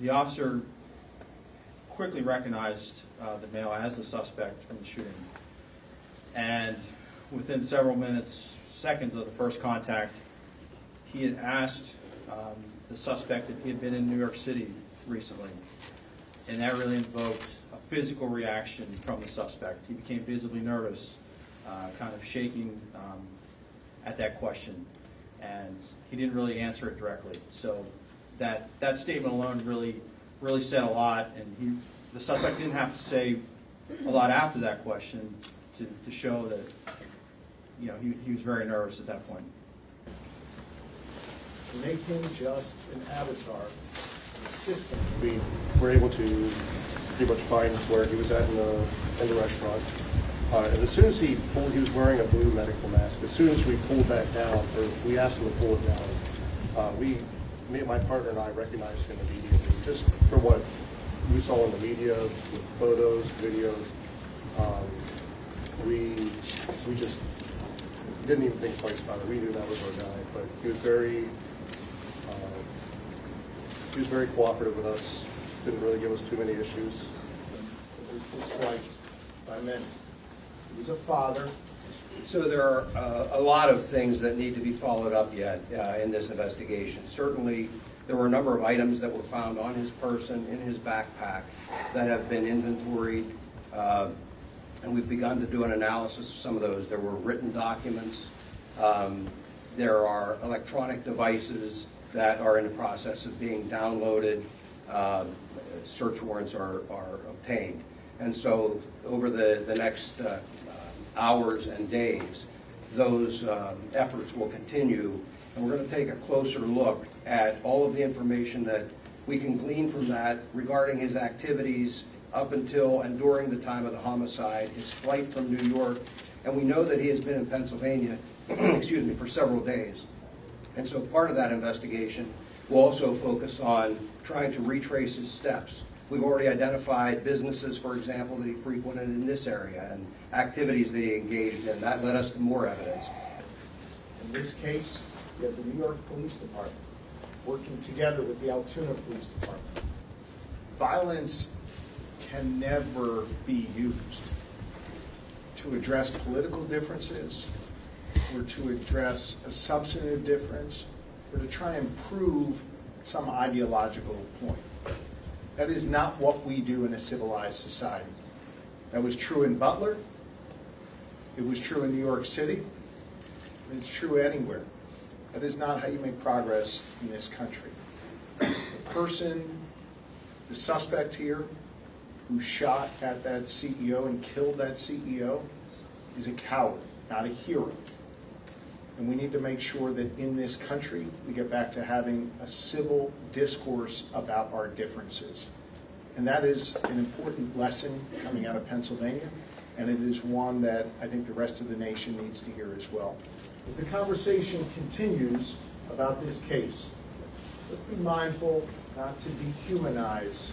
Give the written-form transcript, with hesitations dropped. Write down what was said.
The officer quickly recognized the male as the suspect from the shooting, and within several seconds of the first contact, he had asked the suspect if he had been in New York City recently, and that really invoked a physical reaction from the suspect. He became visibly nervous, kind of shaking at that question, and he didn't really answer it directly. So that statement alone really said a lot, and the suspect didn't have to say a lot after that question to show that he was very nervous at that point. To make him just an avatar, an assistant. We were able to pretty much find where he was at in the restaurant. And as soon as he was wearing a blue medical mask. As soon as we pulled that down, or we asked him to pull it down, my partner and I recognized him immediately, just for what we saw in the media, with photos, videos. We just didn't even think twice about it. We knew that was our guy, but he was very cooperative with us. Didn't really give us too many issues. It was just like I meant. He was a father. So there are a lot of things that need to be followed up yet in this investigation. Certainly, there were a number of items that were found on his person, in his backpack, that have been inventoried, and we've begun to do an analysis of some of those. There were written documents. There are electronic devices that are in the process of being downloaded. Search warrants are obtained. And so over the next hours and days, those efforts will continue, and we're going to take a closer look at all of the information that we can glean from that regarding his activities up until and during the time of the homicide, his flight from New York, and we know that he has been in Pennsylvania excuse me, for several days. And so part of that investigation will also focus on trying to retrace his steps. We've already identified businesses, for example, that he frequented in this area and activities that he engaged in. That led us to more evidence. In this case, you have the New York Police Department working together with the Altoona Police Department. Violence can never be used to address political differences or to address a substantive difference or to try and prove some ideological point. That is not what we do in a civilized society. That was true in Butler. It was true in New York City. It's true anywhere. That is not how you make progress in this country. The person, the suspect here, who shot at that CEO and killed that CEO is a coward, not a hero. And we need to make sure that in this country we get back to having a civil discourse about our differences. And that is an important lesson coming out of Pennsylvania, and it is one that I think the rest of the nation needs to hear as well. As the conversation continues about this case, let's be mindful not to dehumanize